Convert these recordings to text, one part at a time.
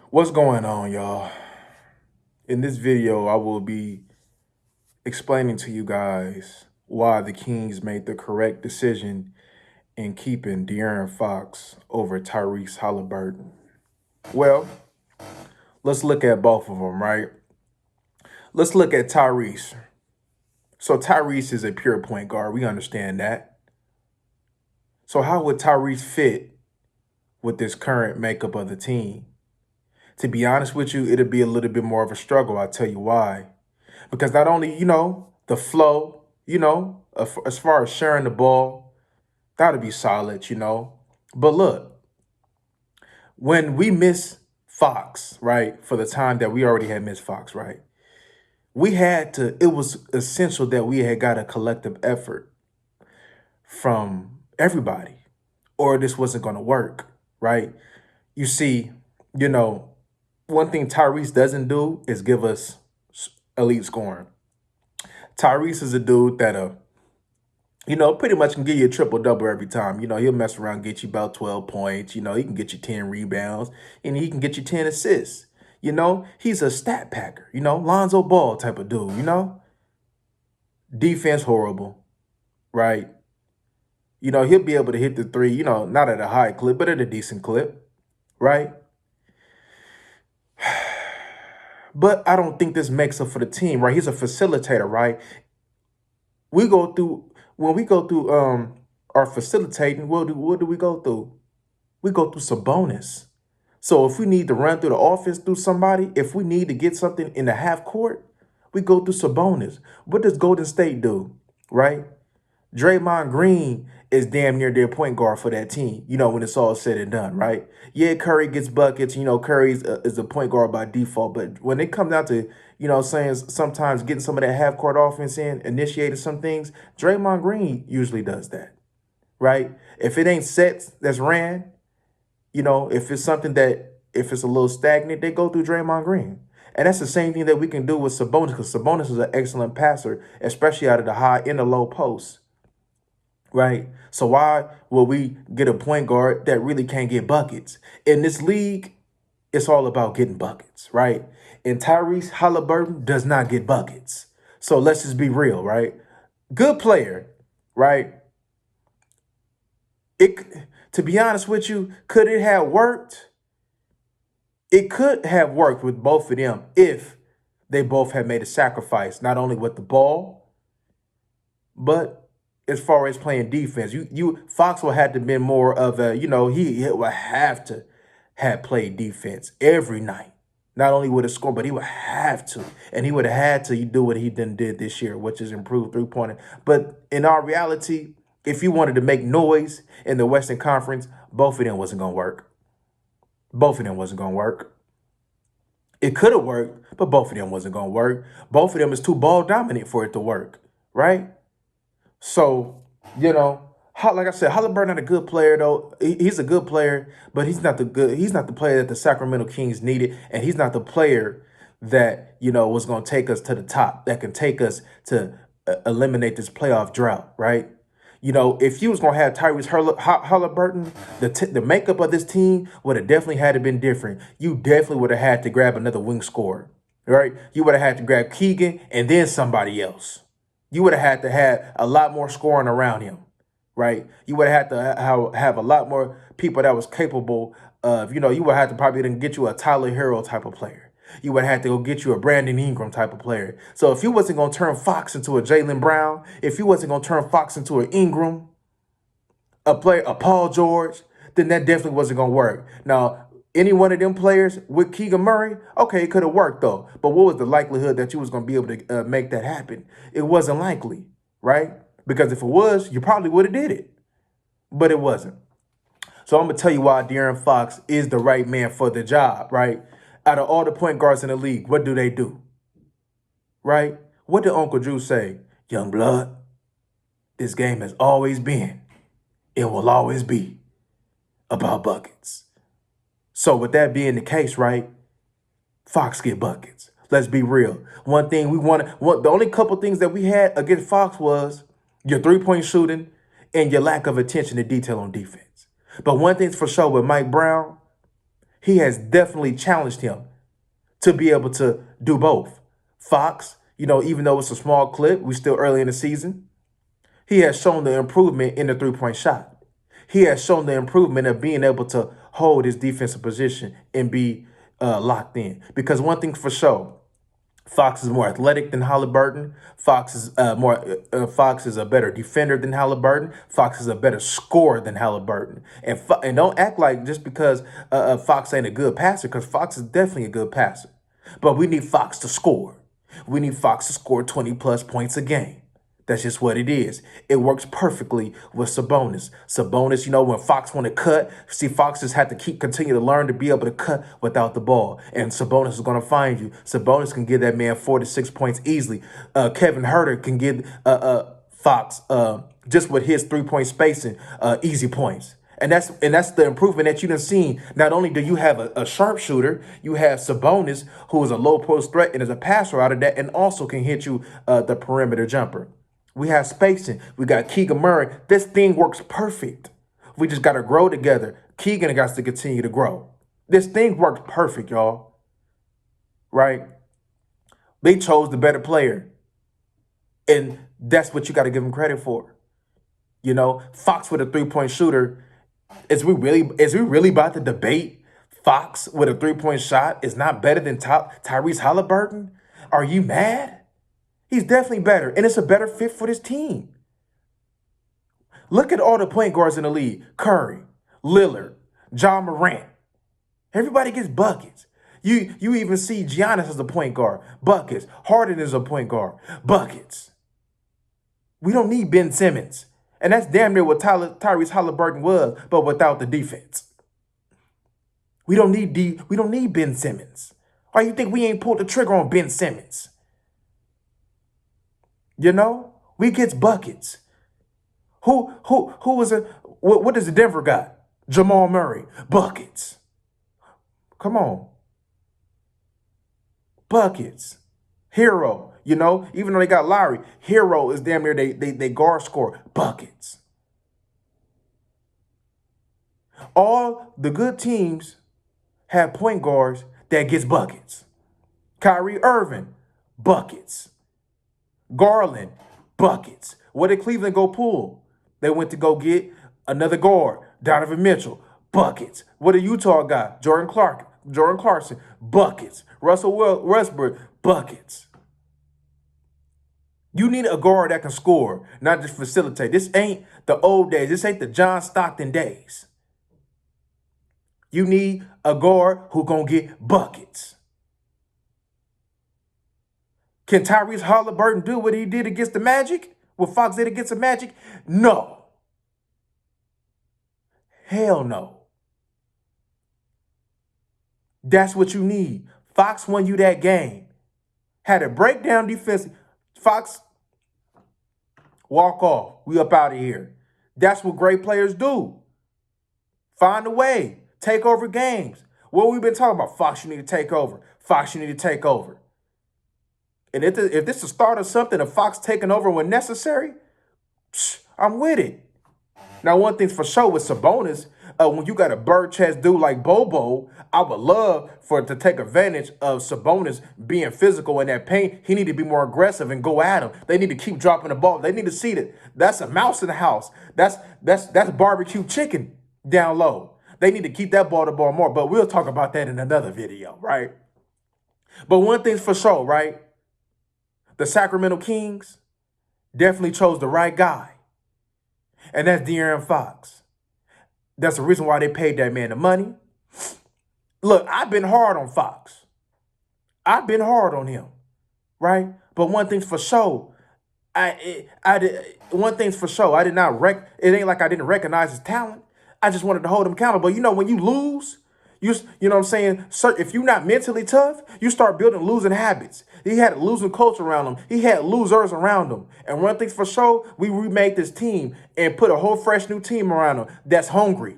What's going on, y'all? In this video, I will be explaining to you guys why the Kings made the correct decision in keeping De'Aaron Fox over Tyrese Haliburton. Well, let's look at both of them, right? Let's look at Tyrese. So Tyrese is a pure point guard. We understand that. So how would Tyrese fit with this current makeup of the team? To be honest with you, it'll be a little bit more of a struggle. I'll tell you why. Because not only, the flow, as far as sharing the ball, that'll be solid. But look, when we miss Fox, right, for the time that we already had missed Fox, right, it was essential that we had got a collective effort from everybody, or this wasn't going to work, right? You see, you know, one thing Tyrese doesn't do is give us elite scoring. Tyrese is a dude that pretty much can give you a triple-double every time. He'll mess around, get you about 12 points. He can get you 10 rebounds, and he can get you 10 assists. He's a stat packer, Lonzo Ball type of dude. Defense horrible, right? He'll be able to hit the three, not at a high clip, but at a decent clip, right? But I don't think this makes up for the team, right? He's a facilitator, right? When we go through our facilitating, what do we go through? We go through Sabonis. So if we need to run through the offense through somebody, if we need to get something in the half court, we go through Sabonis. What does Golden State do, right? Draymond Green is damn near their point guard for that team, when it's all said and done, right? Yeah, Curry gets buckets. Curry is a point guard by default. But when it comes down to, saying sometimes getting some of that half-court offense in, initiating some things, Draymond Green usually does that, right? If it ain't sets that's ran, if it's if it's a little stagnant, they go through Draymond Green. And that's the same thing that we can do with Sabonis, because Sabonis is an excellent passer, especially out of the high and the low post. Right? So why will we get a point guard that really can't get buckets? In this league, it's all about getting buckets, right? And Tyrese Haliburton does not get buckets. So let's just be real, right? Good player, right? To be honest with you, could it have worked? It could have worked with both of them if they both had made a sacrifice, not only with the ball, but as far as playing defense. Fox will have to been more of a, he would have to have played defense every night. Not only would have scored, but he would have to. And he would have had to do what he did this year, which is improve three-pointer. But in our reality, if you wanted to make noise in the Western Conference, both of them wasn't going to work. Both of them wasn't going to work. It could have worked, but both of them wasn't going to work. Both of them is too ball dominant for it to work, right? So, like I said, Haliburton not a good player though. He's a good player, but he's not the player that the Sacramento Kings needed, and he's not the player that was going to take us to the top, that can take us to eliminate this playoff drought, right? If you was going to have Tyrese Haliburton, the makeup of this team would have definitely had to been different. You definitely would have had to grab another wing scorer, right? You would have had to grab Keegan and then somebody else. You would have had to have a lot more scoring around him, right? You would have had to have a lot more people that was capable of, you would have to probably then get you a Tyler Hero type of player. You would have to go get you a Brandon Ingram type of player. So if you wasn't going to turn Fox into a Jaylen Brown, if you wasn't going to turn Fox into an Ingram, a Paul George, then that definitely wasn't going to work. Now, any one of them players with Keegan Murray, okay, it could have worked though. But what was the likelihood that you was going to be able to make that happen? It wasn't likely, right? Because if it was, you probably would have did it. But it wasn't. So I'm going to tell you why De'Aaron Fox is the right man for the job, right? Out of all the point guards in the league, what do? Right? What did Uncle Drew say? Young blood, this game has always been, it will always be about buckets. So with that being the case, right, Fox get buckets. Let's be real. One thing the only couple things that we had against Fox was your three-point shooting and your lack of attention to detail on defense. But one thing's for sure with Mike Brown, He has definitely challenged him to be able to do both. Fox, even though it's a small clip, we still early in the season, he has shown the improvement in the three-point shot. He has shown the improvement of being able to hold his defensive position and be locked in. Because one thing for sure, Fox is more athletic than Haliburton. Fox is a better defender than Haliburton. Fox is a better scorer than Haliburton. And don't act like just because Fox ain't a good passer, because Fox is definitely a good passer. But we need Fox to score. We need Fox to score 20 plus points a game. That's just what it is. It works perfectly with Sabonis. Sabonis, when Fox want to cut, see, Fox just had to continue to learn to be able to cut without the ball. And Sabonis is going to find you. Sabonis can give that man 4 to 6 points easily. Kevin Huerter can give Fox, just with his 3-point spacing, easy points. And that's the improvement that you've seen. Not only do you have a sharpshooter, you have Sabonis, who is a low post threat and is a passer out of that, and also can hit you the perimeter jumper. We have spacing. We got Keegan Murray. This thing works perfect. We just got to grow together. Keegan got to continue to grow. This thing works perfect, y'all. Right? They chose the better player. And that's what you got to give him credit for. Fox with a 3-point shooter. Is we really about to debate Fox with a 3-point shot is not better than Tyrese Haliburton? Are you mad? He's definitely better, and it's a better fit for this team. Look at all the point guards in the league. Curry, Lillard, John Morant. Everybody gets buckets. You even see Giannis as a point guard. Buckets. Harden is a point guard. Buckets. We don't need Ben Simmons. And that's damn near what Tyrese Haliburton was, but without the defense. We don't need Ben Simmons. Why you think we ain't pulled the trigger on Ben Simmons? We gets buckets. Who was what does the Denver got? Jamal Murray, buckets. Come on. Buckets. Hero, even though they got Lowry, Hero is damn near they guard score, buckets. All the good teams have point guards that gets buckets. Kyrie Irving, buckets. Garland, buckets. What did Cleveland go pull? They went to go get another guard, Donovan Mitchell, buckets. What did Utah got? Jordan Clarkson, buckets. Russell Westbrook, buckets. You need a guard that can score, not just facilitate. This ain't the old days. This ain't the John Stockton days. You need a guard who gonna get buckets. Can Tyrese Haliburton do what he did against the Magic? What Fox did against the Magic? No. Hell no. That's what you need. Fox won you that game. Had a breakdown defense. Fox, walk off. We up out of here. That's what great players do. Find a way. Take over games. What we've been talking about, Fox, you need to take over. Fox, you need to take over. And if this is the start of something, of Fox taking over when necessary, I'm with it. Now, one thing's for sure with Sabonis, when you got a bird chest dude like Bobo, I would love for it to take advantage of Sabonis being physical in that paint. He need to be more aggressive and go at him. They need to keep dropping the ball. They need to see that that's a mouse in the house. That's barbecue chicken down low. They need to keep that ball to ball more. But we'll talk about that in another video, right? But one thing's for sure, right? The Sacramento Kings definitely chose the right guy. And that's De'Aaron Fox. That's the reason why they paid that man the money. Look, I've been hard on Fox. I've been hard on him, right? But one thing's for sure, it ain't like I didn't recognize his talent. I just wanted to hold him accountable. When you lose, you know what I'm saying? If you're not mentally tough, you start building losing habits. He had a losing culture around him. He had losers around him. And one thing's for sure, we remade this team and put a whole fresh new team around him that's hungry.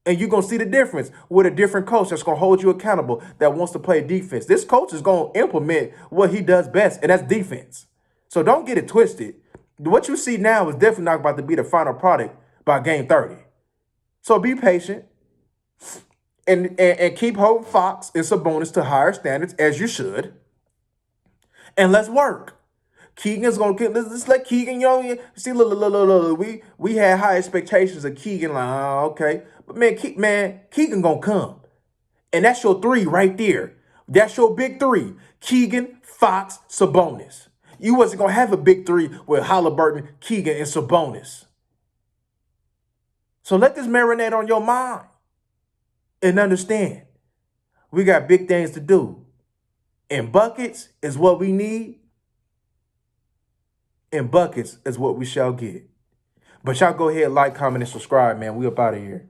And you're going to see the difference with a different coach that's going to hold you accountable, that wants to play defense. This coach is going to implement what he does best, and that's defense. So don't get it twisted. What you see now is definitely not about to be the final product by game 30. So be patient. and keep holding Fox and Sabonis to higher standards as you should. And let's work. Keegan's gonna get. Let's let Keegan, see, look. We had high expectations of Keegan. Like, oh, okay, but Keegan gonna come, and that's your three right there. That's your big three: Keegan, Fox, Sabonis. You wasn't gonna have a big three with Haliburton, Keegan, and Sabonis. So let this marinate on your mind and understand we got big things to do. And buckets is what we need. And buckets is what we shall get. But y'all go ahead, like, comment, and subscribe, man. We up out of here.